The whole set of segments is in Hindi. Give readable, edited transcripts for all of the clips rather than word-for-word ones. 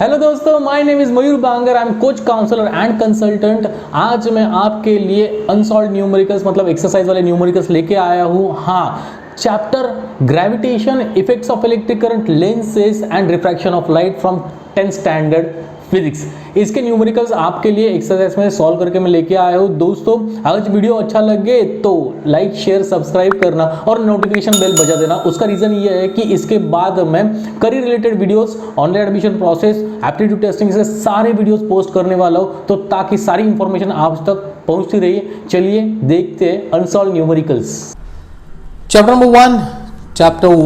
हेलो दोस्तों, my name is Mayur Bangar. I am coach, counsellor and consultant. आज मैं आपके लिए अनसॉल्व्ड न्यूमेरिकल्स मतलब एक्सरसाइज वाले न्यूमेरिकल्स लेके आया हूँ। हाँ, chapter gravitation, effects of electric current, lenses and refraction of light from 10th standard physics. इसके न्यूमेरिकल्स आपके लिए एक्सरसाइज में सॉल्व करके मैं लेके आया हूँ। दोस्तों, अगर वीडियो अच्छा लगे तो लाइक, शेयर, सब्सक्राइब करना और नोटिफिकेशन बेल बजा देना। उसका रीजन ये है कि इसके बाद मैं career related videos, online admission process, aptitude testing से सारे वीडियोस पोस्ट करने वाला हूँ, तो ताकि सारी इंफॉर्मेशन आप तक पहुंचती रही। चलिए देखते हैं unsolved numericals. Chapter number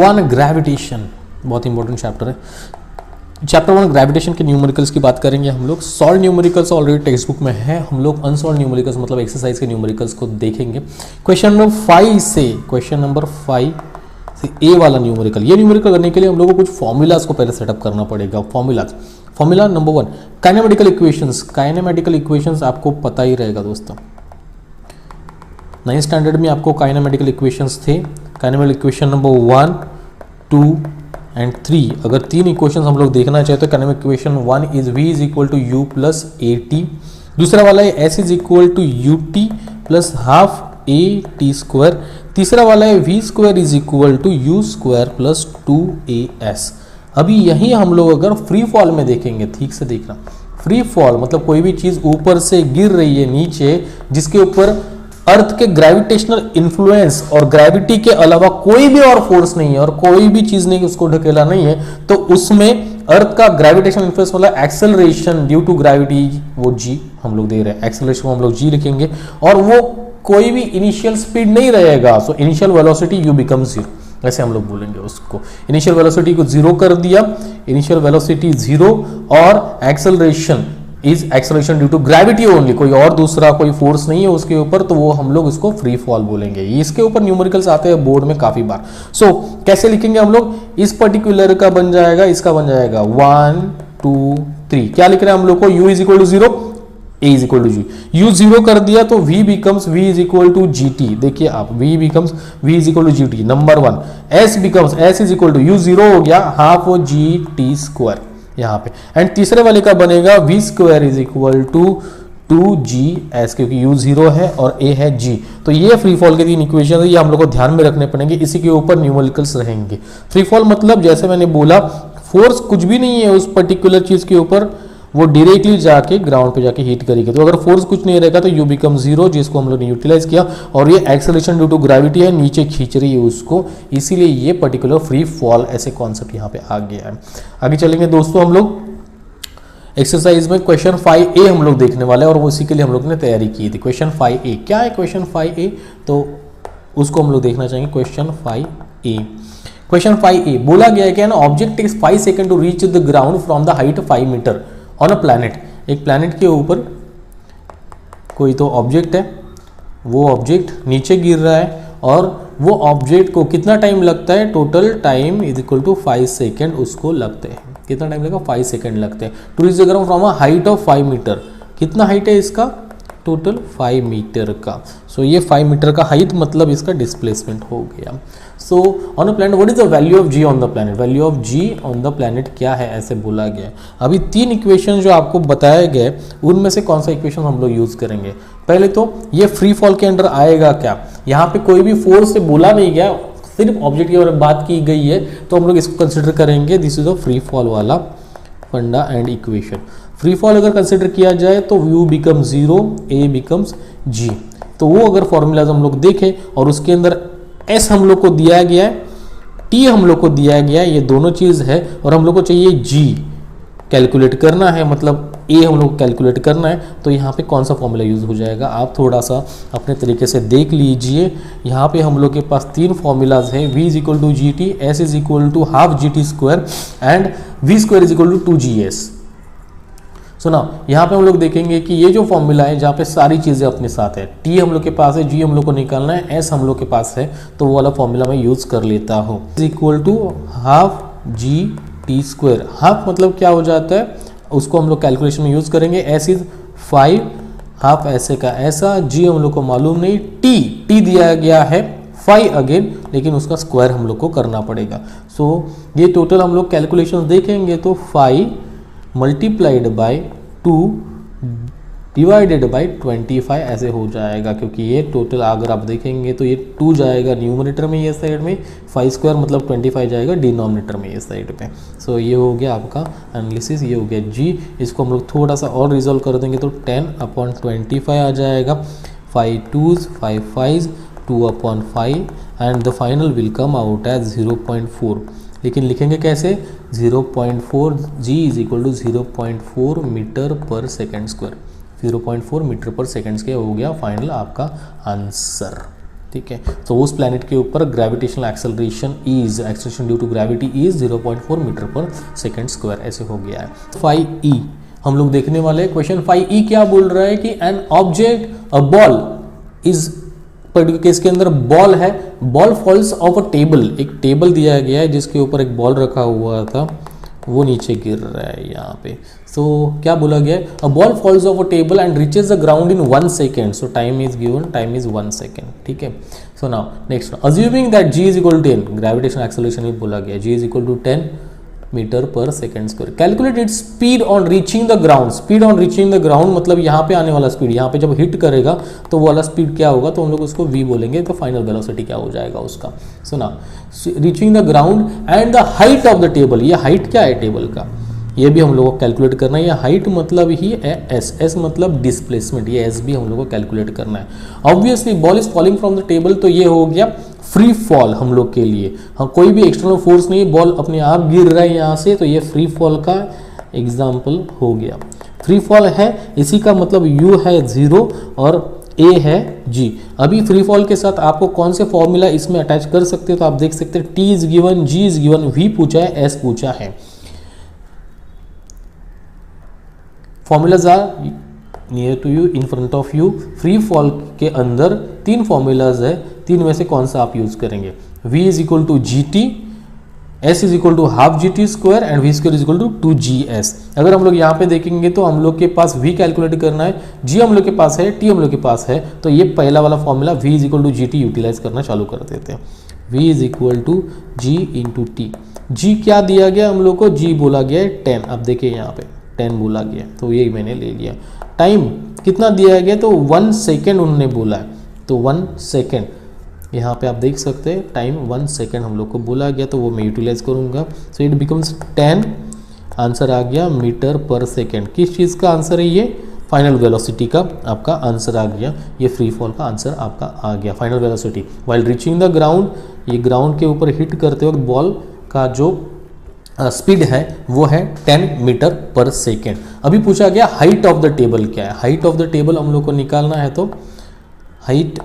1 gravitation, बहुत इंपॉर्टेंट चैप्टर है। चैप्टर 1 ग्रेविटेशन के न्यूमेरिकल्स की बात करेंगे हम लोग। Solve numericals already text book में है, हम लोग अनसॉल्व न्यूमेरिकल्स मतलब एक्सरसाइज के न्यूमेरिकल्स को देखेंगे। क्वेश्चन नंबर 5 से ए वाला न्यूमेरिकल, ये न्यूमेरिकल करने के लिए हम लोग को कुछ फॉर्मूलाज को पहले सेटअप करना पड़ेगा। Formula number 1, kinematical equations. Kinematical equations आपको पता ही रहेगा दोस्तों, 9th स्टैंडर्ड में आपको काइनेमेटिकल इक्वेशंस थे। Kinematical equation number 1, 2 and 3। अगर 3 इक्वेशन हम लोग देखना चाहे तो kinematic equation 1 is v is equal to u plus a t. दूसरा वाला है s is equal to u t plus half a t square. तीसरा वाला है v square is equal to u square plus 2as। अभी यही हम लोग अगर फ्री फॉल में देखेंगे, ठीक से देखना, फ्री फॉल मतलब कोई भी चीज ऊपर से गिर रही है नीचे, जिसके ऊपर अर्थ के ग्रेविटेशनल इन्फ्लुएंस और ग्रेविटी के अलावा कोई भी और फोर्स नहीं है और कोई भी चीज नहीं उसको ढकेला नहीं है, तो उसमें अर्थ का ग्रेविटेशनल इन्फ्लुएंस वाला एक्सेलरेशन ड्यू टू ग्रेविटी, वो जी हम लोग दे रहे हैं। एक्सेलरेशन को हम लोग जी लिखेंगे और वो कोई भी इनिशियल स्पीड नहीं रहेगा। So initial velocity you become 0, ऐसे हम लोग बोलेंगे उसको। इनिशियल वेलोसिटी को 0 कर दिया, इनिशियल वेलोसिटी 0 और acceleration is acceleration due to gravity only, कोई और दूसरा कोई फोर्स नहीं है उसके ऊपर, तो वो हम लोग इसको फ्री फॉल बोलेंगे। इसके ऊपर न्यूमेरिकल्स आते हैं बोर्ड में काफी बार। सो कैसे लिखेंगे हम लोग, इस पर्टिकुलर का बन जाएगा, इसका बन जाएगा 1 2 3। क्या लिख रहे हैं हम लोग को, u is equal to 0, a is equal to g। u 0 कर दिया तो v becomes v is equal to gt। देखिए आप, v becomes v is equal to gt। Number 1, s becomes s is equal to u 0 हो गया हाफ g t स्क्वायर यहाँ पे। एंड तीसरे वाले का बनेगा v square is equal to 2gs, क्योंकि u 0 है और a है g। तो ये फ्री फॉल के 3 इक्वेशन है, ये हम लोग को ध्यान में रखने पड़ेंगे, इसी के ऊपर न्यूमेरिकल्स रहेंगे। फ्री फॉल मतलब जैसे मैंने बोला, फोर्स कुछ भी नहीं है उस पर्टिकुलर चीज के ऊपर, वो डायरेक्टली जाके ग्राउंड पे जाके हिट करेगी। तो अगर फोर्स कुछ नहीं रहेगा तो u बिकम 0, जिसको हम लोग ने यूटिलाइज किया, और ये एक्सेलरेशन ड्यू टू ग्रेविटी है, नीचे खींच रही है उसको, इसीलिए ये पर्टिकुलर फ्री फॉल ऐसे कॉन्सेप्ट यहाँ पे आ गया है। आगे चलेंगे दोस्तों, हम लोग एक्सरसाइज में क्वेश्चन 5a हम लोग देखने वाले हैं और उसी के लिए हम लोग ने तैयारी की थी। क्वेश्चन 5a क्या है, क्वेश्चन 5a तो उसको हम लोग देखना चाहेंगे। क्वेश्चन 5a, क्वेश्चन 5a बोला गया है कि an object takes 5 second to reach the ground from the height 5 metre on a planet. एक प्लैनेट के ऊपर कोई तो ऑब्जेक्ट है, वो ऑब्जेक्ट नीचे गिर रहा है और वो ऑब्जेक्ट को कितना टाइम लगता है, total time is equal to 5 second उसको लगते हैं। कितना टाइम लगेगा, 5 सेकेंड लगते हैं to reach the ground from a height of 5 metre. कितना हाइट है इसका, टोटल 5 मीटर का। सो ये 5 मीटर का हाइट मतलब इसका डिस्प्लेसमेंट हो गया। So on a planet what is the value of g on the planet, value of g on the planet क्या है, ऐसे बोला गया। अभी 3 इक्वेशन जो आपको बताए गए, उनमें से कौन सा इक्वेशन हम लोग यूज करेंगे। पहले तो ये फ्री फॉल के अंडर आएगा क्या, यहाँ पे कोई भी फोर्स से बोला नहीं गया, सिर्फ ऑब्जेक्ट की बात की गई है, तो हम लोग इसको कंसिडर करेंगे। This is a free fall वाला फंडा एंड इक्वेशन। फ्री फॉल अगर कंसिडर किया जाए तो u become 0, a becomes g। तो वो अगर फॉर्मूलाज हम लोग देखें और उसके अंदर s हम लोग को दिया गया है, t हम लोग को दिया गया है, ये दोनों चीज है, और हम लोग को चाहिए g कैलकुलेट करना है, मतलब a हम लोग कैलकुलेट करना है। तो यहाँ पे कौन सा फॉर्मूला यूज हो जाएगा, आप थोड़ा सा अपने तरीके से देख लीजिए। यहाँ पे हम लोग के पास 3 फॉर्मूलाज हैं, v is equal to g t, s is equal to half g t square and v square is equal to 2gs। So ना यहाँ पे हम लोग देखेंगे कि ये जो फॉर्मूला है जहाँ पे सारी चीज़ें अपने साथ है, t हम लोग के पास है, g हम लोग को निकालना है, s हम लोग के पास है, तो वो वाला फॉर्मूला मैं यूज कर लेता हूँ। Is equal to half g t square. Half मतलब क्या हो जाता है, उसको हम लोग कैलकुलेशन में यूज करेंगे। s इज 5, हाफ ऐसे का ऐसा, g हम लोग को मालूम नहीं, t दिया गया है 5 अगेन, लेकिन उसका स्क्वायर हम लोग को करना पड़ेगा। सो ये टोटल हम लोग कैलकुलेशन देखेंगे तो 5 मल्टीप्लाइड बाय 2 डिवाइडेड बाय 25 ऐसे हो जाएगा, क्योंकि ये टोटल अगर आप देखेंगे तो ये 2 जाएगा न्यूमरेटर में ये साइड में, 5 स्क्वायर मतलब 25 जाएगा डिनोमिनेटर में ये साइड पे। सो ये हो गया आपका एनालिसिस, ये हो गया जी। इसको हम लोग थोड़ा सा और रिजॉल्व कर देंगे तो 10/25 आ जाएगा, 5 2s 5 5s 2/5 and the final will come out as 0.4। लेकिन लिखेंगे कैसे, 0.4 g is equal to 0.4 metre per second square, 0.4 metre per second के हो गया फाइनल आपका आंसर। ठीक है, तो उस प्लैनेट के ऊपर gravitational acceleration due to gravity is 0.4 metre per second square, ऐसे हो गया है। 5e हम लोग देखने वाले हैं। क्वेश्चन 5e क्या बोल रहा है कि an object a ball is, particular case के अंदर बॉल है, ball falls off a table, एक टेबल दिया गया है जिसके ऊपर एक बॉल रखा हुआ था, वो नीचे गिर रहा है यहाँ पे। सो क्या बोला गया है, a ball falls off a table and reaches the ground in 1 second, so time is given, time is 1 second. ठीक है, so now next, assuming that g is equal to 10, gravitation acceleration भी बोला गया, g is equal to 10 metre per second square, calculate its speed on reaching the ground. Speed on reaching the ground मतलब यहाँ पे आने वाला स्पीड, यहाँ पे जब हिट करेगा तो वो वाला स्पीड क्या होगा, तो हम लोग उसको v बोलेंगे, तो फाइनल वेलोसिटी क्या हो जाएगा उसका। सुना, reaching the ground and the height of the table, ये हाइट क्या है टेबल का, ये भी हम लोग को कैलकुलेट करना है। ये हाइट मतलब ही एस मतलब डिस्प्लेसमेंट, ये एस भी हम लोग को कैलकुलेट करना है। Obviously ball is falling from the table, तो ये हो गया फ्री फॉल हम लोग के लिए, हाँ कोई भी एक्सटर्नल फोर्स नहीं, बॉल अपने आप गिर रहा है यहाँ से, तो ये फ्री फॉल का एग्जाम्पल हो गया। फ्री फॉल है, इसी का मतलब u है 0 और a है g। अभी फ्री फॉल के साथ आपको कौन से फॉर्मूला इसमें अटैच कर सकते हो, तो आप देख सकते हैं t is given, g is given, v पूछा है, s पूछा है। Formulas are near to you, in front of you. Free fall के अंदर 3 फॉर्मूलाज है, 3 में से कौन सा आप यूज करेंगे, v is equal to g t, s is equal to half g t square and v square is equal to 2gs। अगर हम लोग यहाँ पे देखेंगे तो हम लोग के पास v कैलकुलेट करना है, g हम लोग के पास है, t हम लोग के पास है, तो ये पहला वाला formula v is equal to g t utilise करना चालू कर देते हैं। v is equal to g into t. g क्या दिया गया हम लोग को, g बोला गया है 10, अब देखिए यहाँ पे 10 बोला गया, तो ये मैंने ले लिया। टाइम कितना दिया गया, तो 1 सेकेंड उन्होंने बोला है, तो 1 सेकेंड यहाँ पे आप देख सकते हैं, टाइम 1 सेकेंड हम लोग को बोला गया, तो वो मैं यूटिलाइज करूँगा। सो इट बिकम्स 10, आंसर आ गया मीटर पर सेकेंड। किस चीज़ का आंसर है, ये फाइनल वेलोसिटी का आपका आंसर आ गया, ये फ्री फॉल का आंसर आपका आ गया, final velocity while reaching the ground. ये ग्राउंड के ऊपर हिट करते वक्त बॉल का जो स्पीड है वो है 10 मीटर पर सेकेंड। अभी पूछा गया हाइट ऑफ द टेबल क्या है, हाइट ऑफ द टेबल हम लोग को निकालना है, तो height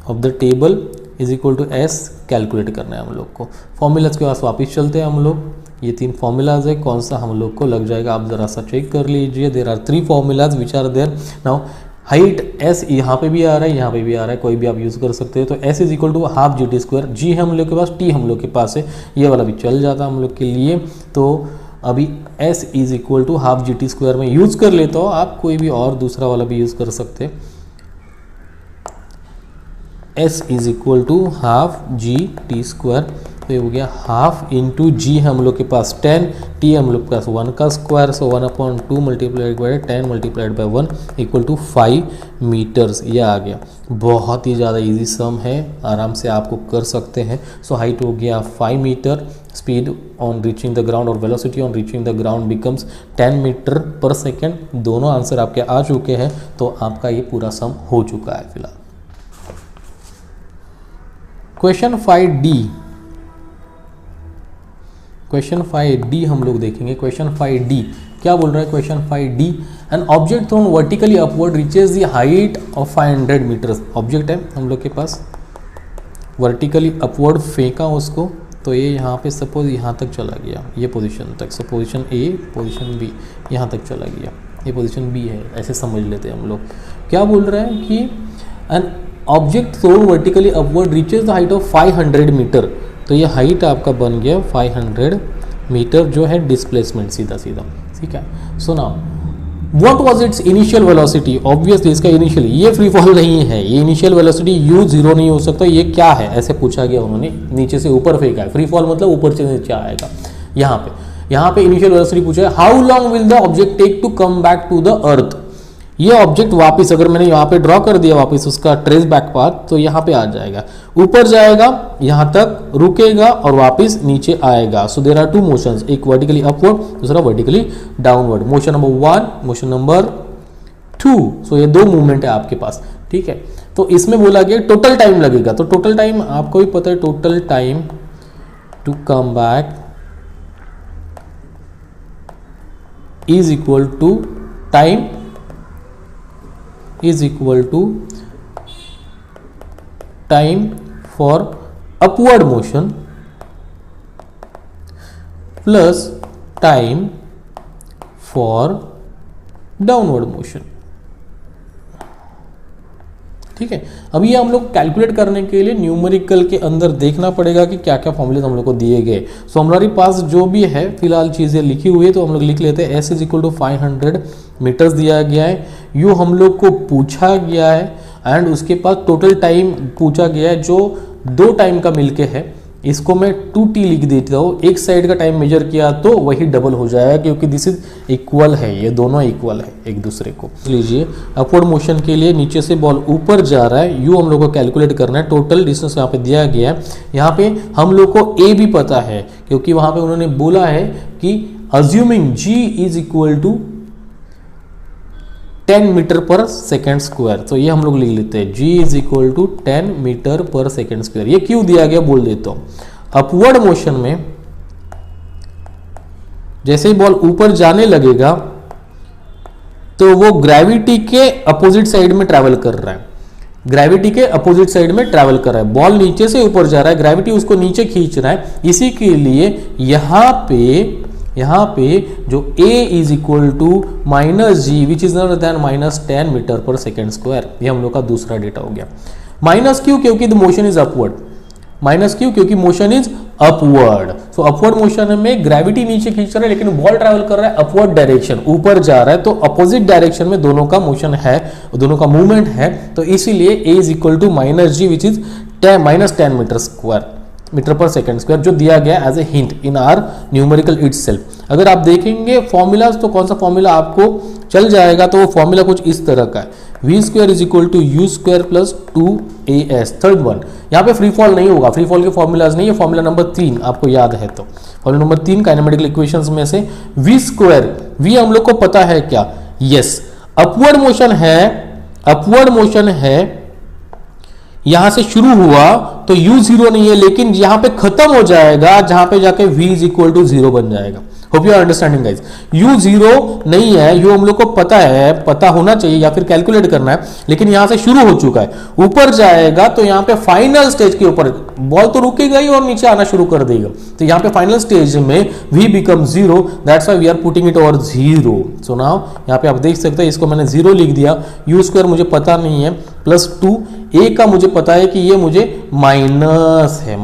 of the table is equal to s calculate करना है हम लोग को। फॉर्मूलाज के पास वापस चलते हैं हम लोग, ये 3 फॉर्मूलाज है, कौन सा हम लोग को लग जाएगा आप जरा सा चेक कर लीजिए। There are 3 formulas which are there. Now height s यहाँ पे भी आ रहा है, यहाँ पे भी आ रहा है, कोई भी आप यूज़ कर सकते हैं। तो s is equal to half g t square, g है हम लोग के पास, t हम लोग के पास है, ये वाला भी चल जाता हम लोग के लिए। तो अभी s is equal to half g t square में यूज़ कर लेता हो, आप कोई भी और दूसरा वाला भी यूज़ कर सकते हैं। s is equal to half g t square, तो ये हो गया हाफ इंटू जी हम लोग के पास 10, टी हम लोग के पास 1 का square, so 1/2 multiplied by 10 multiplied by 1 equal to 5 metres, ये आ गया। बहुत ही ज़्यादा इजी सम है, आराम से आपको कर सकते हैं। सो हाइट हो गया 5 metre, speed on reaching the ground और velocity on reaching the ground becomes 10 metre per second. दोनों आंसर आपके आ चुके हैं, तो आपका ये पूरा सम हो चुका है फिलहाल। क्वेश्चन 5D, क्वेश्चन 5D हम लोग देखेंगे। क्वेश्चन 5D क्या बोल रहा है, question 5D, an object thrown vertically upward reaches the height of 500 metres. Object है हम लोग के पास, वर्टिकली अपवर्ड फेंका उसको, तो ये यहाँ पे सपोज यहाँ तक चला गया, ये पोजीशन तक, सो पोजीशन A पोजीशन B यहाँ तक चला गया, ये पोजीशन B है, ऐसे समझ लेते हैं हम लोग। क्या बोल रहा है कि an object thrown vertically upward reaches the height of 500 metre, तो ये हाइट आपका बन गया 500 मीटर जो है डिस्प्लेसमेंट, सीधा सीधा, ठीक है। So now what was it's initial velocity, obviously इसका इनिशियल, ये फ्री फॉल नहीं है, ये इनिशियल वेलोसिटी u 0 नहीं हो सकता, ये क्या है ऐसे पूछा गया उन्होंने, नीचे से ऊपर फेंका है, फ्री फॉल मतलब ऊपर से नीचे आएगा। यहाँ पे इनिशियल वेलोसिटी पूछा है, how long will the object take to come back to the earth. ये ऑब्जेक्ट वापस अगर मैंने यहाँ पे ड्रॉ कर दिया वापस उसका ट्रेस बैक पाथ, तो यहाँ पे आ जाएगा, ऊपर जाएगा, यहाँ तक रुकेगा और वापस नीचे आएगा। So there are two motions, एक वर्टिकली अपवर्ड, दूसरा vertically downward. Motion number 1, motion number 2। So ये दो मूवमेंट है आपके पास, ठीक है। तो इसमें बोला गया टोटल टाइम लगेगा, तो टोटल टाइम आपको भी पता है, total time to come back is equal to time is equal to time for upward motion plus time for downward motion। ठीक है, अब ये हम लोग कैलकुलेट करने के लिए न्यूमेरिकल के अंदर देखना पड़ेगा कि क्या क्या फॉर्मूले हम लोग को दिए गए। सो हमारे पास जो भी है फिलहाल चीज़ें लिखी हुई है, तो हम लोग लिख लेते हैं। S is equal to 500 metres दिया गया है, यू हम लोग को पूछा गया है, एंड उसके पास टोटल टाइम पूछा गया है जो दो टाइम का मिलके है। इसको मैं 2t लिख देता हूँ, एक साइड का टाइम मेजर किया तो वही डबल हो जाएगा, क्योंकि दिस इज इक्वल है, ये दोनों इक्वल है एक दूसरे को। लीजिए अपवर्ड मोशन के लिए नीचे से बॉल ऊपर जा रहा है, यू हम लोग को कैलकुलेट करना है, टोटल डिस्टेंस यहाँ पे दिया गया है। यहाँ पे हम लोग को ए भी पता है, क्योंकि वहाँ पे उन्होंने बोला है कि assuming g is equal to 10 metre per second square, तो ये हम लोग लिख लेते हैं, g is equal to 10 metre per second square. ये क्यों दिया गया बोल देता हूं। अपवर्ड मोशन में जैसे ही बॉल ऊपर जाने लगेगा तो वो ग्रेविटी के अपोजिट साइड में ट्रैवल कर रहा है, ग्रेविटी के अपोजिट साइड में ट्रैवल कर रहा है। बॉल नीचे से ऊपर जा रहा है, ग्रेविटी उसको नीचे खींच रहा है, इसी के लिए यहाँ पे जो a is equal to minus g which is not then -10 metre per second square, ये हम लोग का दूसरा डेटा हो गया। माइनस क्यों? क्योंकि the motion is upward. Minus क्यों? क्योंकि motion is upward. So upward motion में ग्रेविटी नीचे खींच रहा है, लेकिन बॉल ट्रैवल कर रहा है अपवर्ड डायरेक्शन, ऊपर जा रहा है, तो अपोजिट डायरेक्शन में दोनों का मोशन है, दोनों का मूवमेंट है। तो इसीलिए a is equal to -g which is -10 metre per second square, जो दिया गया as a hint in our numerical itself. अगर आप देखेंगे फॉर्मूलाज तो कौन सा फॉर्मूला आपको चल जाएगा, तो वो फॉर्मूला कुछ इस तरह का है, v square is equal to u square plus 2as। Third one, यहाँ पे फ्री फॉल नहीं होगा, फ्री फॉल के फॉर्मूलाज नहीं है। फॉर्मूला नंबर 3 आपको याद है, तो फॉर्मूला नंबर 3 काइनेमेटिकल इक्वेशंस में से v स्क्वायर, v हम लोग को पता है क्या, यस अपवर्ड मोशन है, यहां से शुरू हुआ तो u 0 नहीं है, लेकिन यहां पे खत्म हो जाएगा जहां पे जाके v इज इक्वल टू 0 बन जाएगा। Hope you are understanding guys. u 0 नहीं है, u हम लोग को पता है, पता होना चाहिए या फिर कैलकुलेट करना है, लेकिन यहां से शुरू हो चुका है, ऊपर जाएगा तो यहां पे फाइनल स्टेज के ऊपर बॉल तो रुकेगा ही और नीचे आना शुरू कर देगा, तो यहां पे फाइनल स्टेज में v become 0, that's why we are putting it over 0। So now यहां पे आप देख सकते हैं, इसको मैंने 0 लिख दिया, u स्क्वायर मुझे पता नहीं है, प्लस 2 a का मुझे पता है कि ये मुझे माइनस है,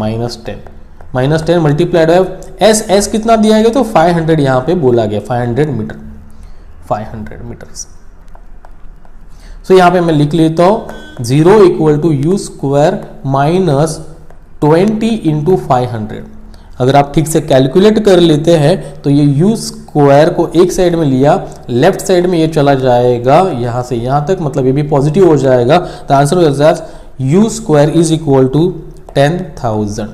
-10 मल्टीप्लाइड बाय s कितना दिया गया, तो 500 यहाँ पे बोला गया, 500 मीटर्स। सो यहाँ पे मैं लिख लेता हूँ 0 equal to u square -20 into 500। अगर आप ठीक से कैलकुलेट कर लेते हैं तो ये यू स्क्वायर को एक साइड में लिया, लेफ्ट साइड में ये चला जाएगा यहाँ से यहाँ तक, मतलब ये भी पॉजिटिव हो जाएगा। The answer is u square is equal to 10,000।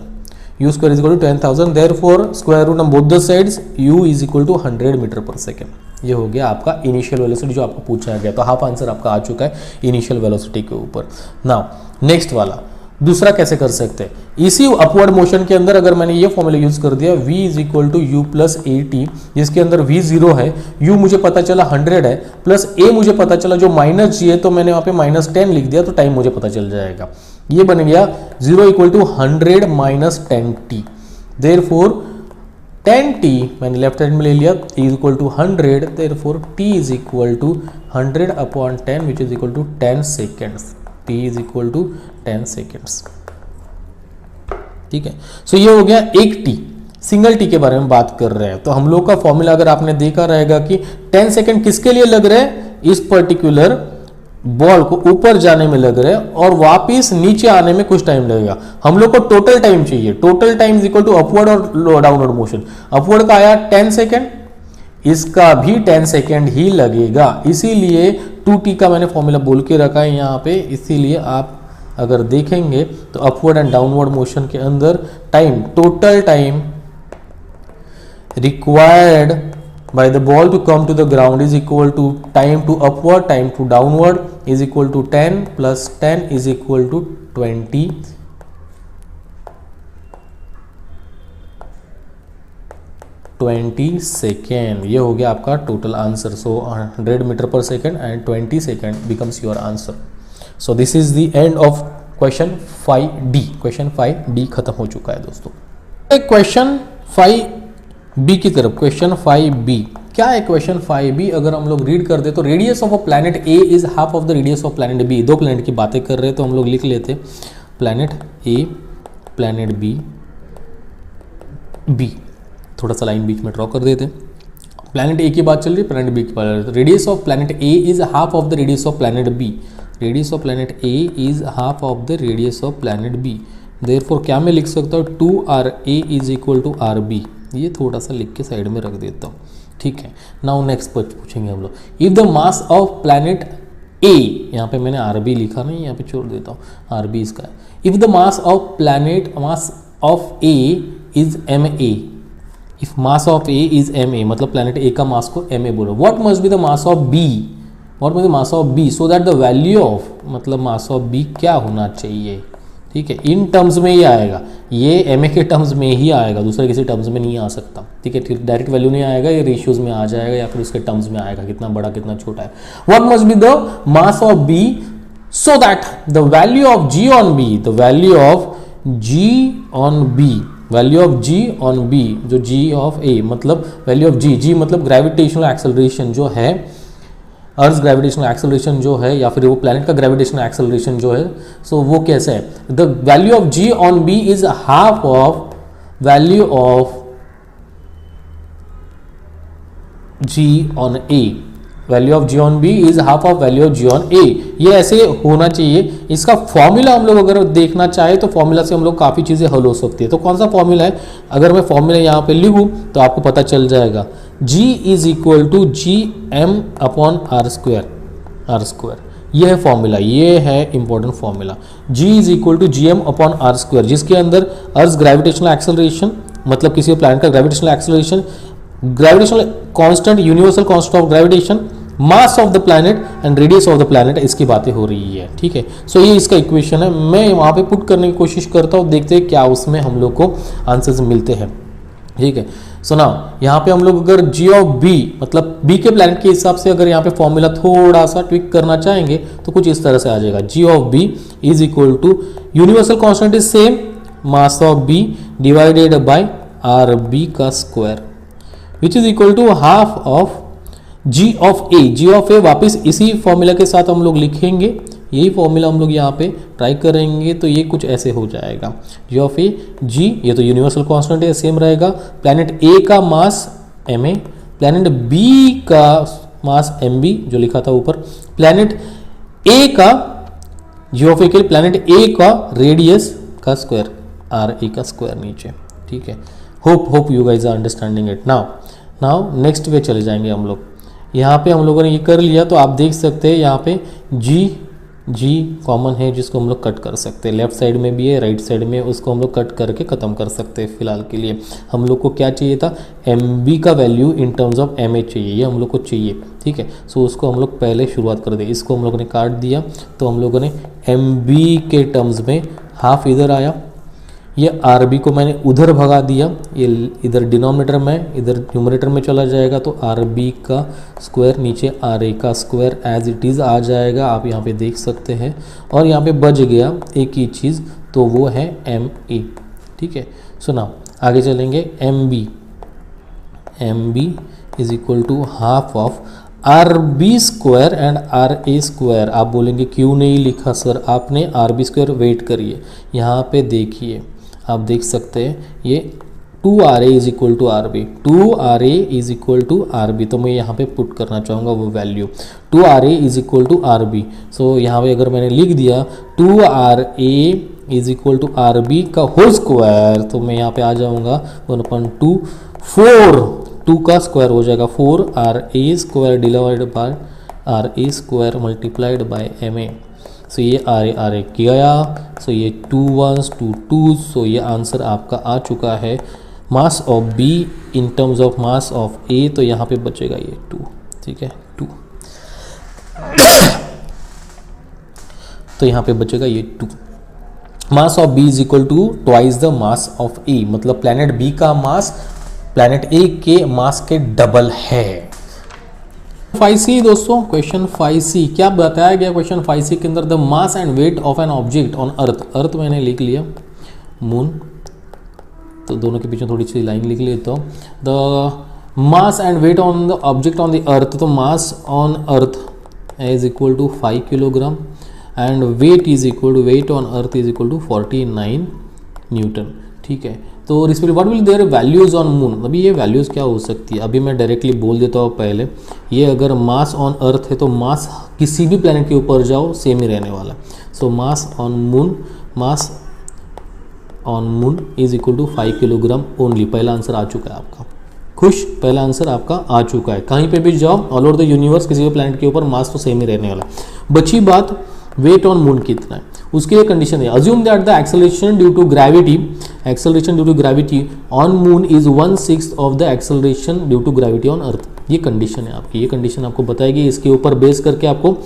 u square is equal to 10,000, therefore square root of both the sides u is equal to 100 metre per second. ये हो गया आपका इनिशियल वेलोसिटी जो आपको पूछा गया, तो हाफ आंसर आपका आ चुका है इनिशियल वेलोसिटी के ऊपर। नाउ नेक्स्ट वाला दूसरा कैसे कर सकते हैं, इसी अपवर्ड मोशन के अंदर अगर मैंने ये फॉर्मूला यूज कर दिया v is equal to u plus a t, जिसके अंदर v 0 है, u मुझे पता चला 100 है, प्लस a मुझे पता चला जो -g है, तो मैंने वहाँ पे -10 लिख दिया, तो टाइम मुझे पता चल जाएगा। ये बन गया 0 equal to 100 minus 10t, therefore 10t मैंने लेफ्ट हैंड में ले लिया, is equal to 100, therefore t is equal to 100 upon 10 which is equal to 10 seconds, t is equal to 10 seconds. ठीक है, सो ये हो गया एक t, सिंगल टी के बारे में बात कर रहे हैं। तो हम लोग का फॉर्मूला अगर आपने देखा रहेगा कि 10 सेकेंड किसके लिए लग रहे हैं, इस पर्टिकुलर बॉल को ऊपर जाने में लग रहा है और वापस नीचे आने में कुछ टाइम लगेगा। हम लोग को टोटल टाइम चाहिए, total time is equal to upward और डाउनवर्ड मोशन। अपवर्ड का आया 10 सेकेंड, इसका भी 10 सेकेंड ही लगेगा, इसीलिए 2t का मैंने फॉर्मूला बोल के रखा है यहाँ पे। इसीलिए आप अगर देखेंगे तो अपवर्ड एंड डाउनवर्ड मोशन के अंदर time, total time required by the ball to come to the ground is equal to time to upward, time to downward is equal to 10 plus 10 is equal to 20 second. ये हो गया आपका total answer. So 100 metre per second and 20 second becomes your answer. So this is the end of question 5D। Question 5D खत्म हो चुका है दोस्तों। क्वेश्चन 5B की तरफ, क्वेश्चन 5B क्या है? क्वेश्चन 5B अगर हम लोग रीड कर दे तो radius of a planet A is half of the radius of planet B. दो प्लैनेट की बातें कर रहे हैं तो हम लोग लिख लेते प्लैनेट ए, प्लैनेट बी, बी थोड़ा सा लाइन बीच में ड्रॉ कर देते। प्लैनेट ए की बात चल रही है, प्लैनेट बी की बात चल रही है। Radius of planet A is half of the radius of planet B. Radius of planet A is half of the radius of planet B. Therefore क्या मैं लिख सकता हूँ? 2RA is equal to RB। ये थोड़ा सा लिख के साइड में रख देता हूँ, ठीक है। नाउ नेक्स्ट पूछेंगे हम लोग, if the mass of planet A, यहाँ पे मैंने RB लिखा नहीं, यहाँ पे छोड़ देता हूँ, RB इसका है। If the mass of A is MA, if mass of A is MA मतलब प्लैनेट ए का मास को MA बोलो। What must be the mass of B, what must be mass of B so that the value of, मतलब मास ऑफ बी क्या होना चाहिए, ठीक है। इन टर्म्स में ही आएगा, ये MA के टर्म्स में ही आएगा, दूसरे किसी टर्म्स में नहीं आ सकता, ठीक है। डायरेक्ट वैल्यू नहीं आएगा, ये रेशियोज में आ जाएगा या फिर उसके टर्म्स में आएगा, कितना बड़ा कितना छोटा है। What must be the mass of B so that the value of G on B, the value of G on B, value of G on B, जो G ऑफ A मतलब वैल्यू ऑफ G मतलब ग्रेविटेशनल एक्सेलरेशन जो है, अर्थ ग्रेविटेशनल एक्सेलरेशन जो है या फिर वो प्लैनेट का ग्रेविटेशनल एक्सेलरेशन जो है, सो वो कैसे है? The value of G on B is half of value of G on A। Value of G on B is half of value of G on A। ये ऐसे होना चाहिए। इसका फॉर्मूला हम लोग अगर देखना चाहे तो फॉर्मूला से हम लोग काफ़ी चीज़ें हल हो सकती है। तो कौन सा फॉर्मूला है? अगर मैं फॉर्मूला यहाँ पे लिखूँ तो आपको पता चल जाएगा, G is equal to GM upon R square. ये है फॉर्मूला, ये है important formula. G is equal to GM upon R square, जिसके अंदर अर्थ ग्रेविटेशनल एक्सेलरेशन मतलब किसी प्लैनेट का gravitational acceleration, gravitational constant, universal constant of gravitation, mass of the planet and radius of the planet, इसकी बातें हो रही है, ठीक है। सो ये इसका इक्वेशन है। मैं वहाँ पे पुट करने की कोशिश करता हूँ, देखते हैं क्या उसमें हम लोग को आंसर्स मिलते हैं, ठीक है। सो नाउ यहाँ पे हम लोग अगर G ऑफ B मतलब B के प्लैनेट के हिसाब से अगर यहाँ पे फॉर्मूला थोड़ा सा ट्विक करना चाहेंगे तो कुछ इस तरह से आ जाएगा। G of B is equal to universal constant is same, mass of B divided by RB का square which is equal to half of G of A। G of A वापस इसी फॉर्मूला के साथ हम लोग लिखेंगे, यही फॉर्मूला हम लोग यहाँ पे ट्राई करेंगे तो ये कुछ ऐसे हो जाएगा। G ऑफ A, G ये तो यूनिवर्सल कांस्टेंट है, सेम रहेगा। प्लैनेट A का मास MA, प्लैनेट B का मास MB जो लिखा था ऊपर, प्लैनेट A का G ऑफ A के प्लैनेट A का रेडियस का स्क्वायर, RA का स्क्वायर नीचे, ठीक है। Hope you guys are understanding it. Now next पे चले जाएंगे हम लोग। यहाँ पे हम लोगों ने ये कर लिया तो आप देख सकते हैं यहाँ पे G कॉमन है जिसको हम लोग कट कर सकते हैं, लेफ्ट साइड में भी है राइट साइड में, उसको हम लोग कट करके ख़त्म कर सकते हैं। फिलहाल के लिए हम लोग को क्या चाहिए था? MB का value in terms of MA चाहिए, ये हम लोग को चाहिए, ठीक है। सो उसको हम लोग पहले शुरुआत कर दें, इसको हम लोगों ने काट दिया तो हम लोगों ने MB के टर्म्स में हाफ इधर आया, ये RB को मैंने उधर भगा दिया, ये इधर डिनोमिनेटर में इधर न्यूमरेटर में चला जाएगा तो RB का स्क्वायर नीचे RA का स्क्वायर एज इट इज़ आ जाएगा, आप यहाँ पे देख सकते हैं। और यहाँ पे बच गया एक ही चीज़, तो वो है MA, ठीक है। सो नाउ आगे चलेंगे। MB is equal to half of RB square and RA square. आप बोलेंगे क्यों नहीं लिखा सर आपने RB स्क्वायर? वेट करिए, यहाँ पे देखिए, आप देख सकते हैं ये 2RA is equal to RB, 2RA is equal to RB, तो मैं यहाँ पे पुट करना चाहूँगा वो value 2RA is equal to RB। सो यहाँ पे अगर मैंने लिख दिया 2RA is equal to RB का होल स्क्वायर, तो मैं यहाँ पे आ जाऊँगा 1/2, 4 2 का स्क्वायर हो जाएगा 4RA square divided by RA square multiplied by MA। सो ये RA गया, सो ये 2 1s 2 2s, सो ये आंसर आपका आ चुका है मास of B in terms of mass of A, तो यहाँ पे बचेगा ये 2, ठीक है 2 तो यहाँ पे बचेगा ये 2। Mass of B is equal to twice the mass of A, मतलब प्लैनेट B का मास प्लैनेट A के मास के डबल है। 5C दोस्तों, क्वेश्चन 5C क्या बताया गया क्वेश्चन 5C के अंदर, the mass and weight of an object on earth, earth मैंने लिख लिया, मून तो दोनों के पीछे थोड़ी सी लाइन लिख लेता हूँ। The mass and weight on the object on the earth, तो mass on earth is equal to 5 kilogram and weight is equal to weight on earth is equal to 49 newton, ठीक है। तो respect what will their values on moon, अभी ये वैल्यूज़ क्या हो सकती है, अभी मैं डायरेक्टली बोल देता हूँ पहले, ये अगर मास ऑन अर्थ है तो मास किसी भी प्लैनेट के ऊपर जाओ सेम ही रहने वाला। So mass on moon is equal to 5 kilogram only, पहला आंसर आ चुका है आपका, खुश, पहला आंसर आपका आ चुका है। कहीं पे भी जाओ ऑल ओवर द यूनिवर्स किसी भी प्लैनेट के ऊपर मास तो सेम ही रहने वाला। बची बात वेट ऑन मून कितना है, उसके लिए कंडीशन है assume that the acceleration due to gravity on moon is 1/6 of the acceleration due to gravity on earth, ये कंडीशन है आपकी, ये कंडीशन आपको बताएगी, इसके ऊपर बेस करके आपको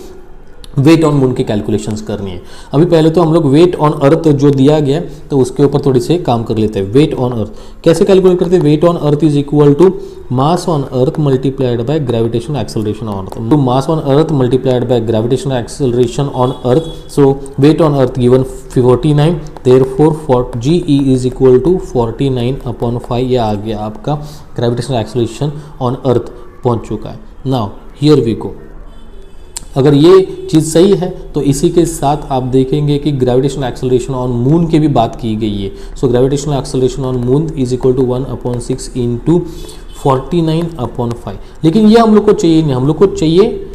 वेट ऑन मून की कैलकुलेशंस करनी है। अभी पहले तो हम लोग वेट ऑन अर्थ जो दिया गया तो उसके ऊपर थोड़ी से काम कर लेते हैं। वेट ऑन अर्थ कैसे कैलकुलेट करते हैं, weight on earth is equal to mass on earth multiplied by gravitational acceleration on earth, तो mass on earth multiplied by gravitational acceleration on earth. So weight on earth given 49, therefore GE is equal to 49/5, ये आ गया आपका ग्रेविटेशनल एक्सेलरेशन ऑन अर्थ पहुंच चुका है। नाउ हियर वी गो, अगर ये चीज़ सही है तो इसी के साथ आप देखेंगे कि ग्रेविटेशनल एक्सेलरेशन ऑन मून की भी बात की गई है। So gravitational acceleration on moon is equal to 1/6 into 49/5, लेकिन ये हम लोग को चाहिए नहीं, हम लोग को चाहिए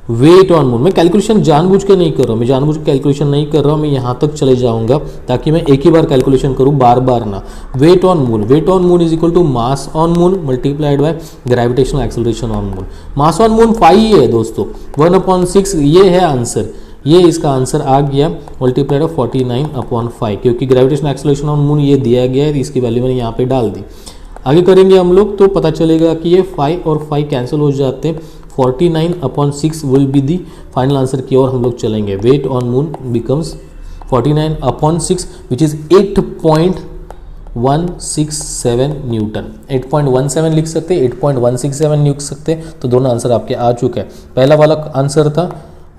वेट ऑन मून। मैं कैलकुलेशन जानबूझ के नहीं कर रहा हूँ, मैं जानबूझ के कैलकुलेशन नहीं कर रहा हूँ, मैं यहाँ तक चले जाऊँगा ताकि मैं एक ही बार कैलकुलेशन करूँ, बार बार ना। Weight on moon is equal to mass on moon multiplied by gravitational acceleration on moon. Mass on moon 5 है दोस्तों, 1/6 ये है आंसर, ये इसका आंसर आ गया मल्टीप्लाइड ऑफ 49/5, क्योंकि ग्रेविटेशनल एक्सेलरेशन ऑन मून ये दिया गया है, इसकी वैल्यू मैंने यहाँ पे डाल दी। आगे करेंगे हम लोग तो पता चलेगा कि ये 5 और 5 कैंसिल हो जाते हैं, 49/6 will be the final answer की ओर हम लोग चलेंगे। Weight on moon becomes 49/6 which is 8.167 newton. 8.17 लिख सकते, 8.167 लिख सकते, तो दोनों आंसर आपके आ चुके हैं। पहला वाला आंसर था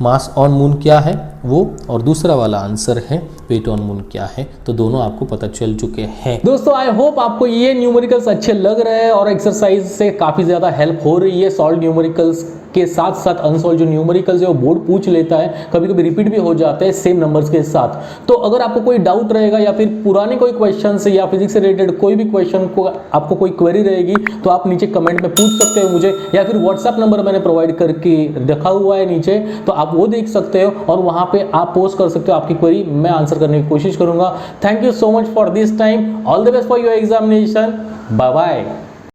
मास ऑन मून क्या है वो, और दूसरा वाला आंसर है वेट ऑन मून क्या है, तो दोनों आपको पता चल चुके हैं। दोस्तों आई होप आपको ये न्यूमेरिकल्स अच्छे लग रहे हैं और एक्सरसाइज से काफ़ी ज़्यादा हेल्प हो रही है। सॉल्व न्यूमेरिकल्स के साथ साथ अनसॉल्व जो न्यूमेरिकल्स है वो बोर्ड पूछ लेता है, कभी कभी रिपीट भी हो जाते हैं सेम नंबर्स के साथ। तो अगर आपको कोई डाउट रहेगा या फिर पुराने कोई क्वेश्चन से या फिजिक्स से रिलेटेड कोई भी क्वेश्चन को आपको कोई क्वेरी रहेगी तो आप नीचे कमेंट में पूछ सकते हो मुझे, या फिर व्हाट्सएप नंबर मैंने प्रोवाइड करके रखा हुआ है नीचे, तो आप वो देख सकते हो और वहां पे आप पोस्ट कर सकते हो आपकी क्वेरी, मैं आंसर करने की कोशिश करूंगा। Thank you so much for this time, all the best for your examination, bye bye.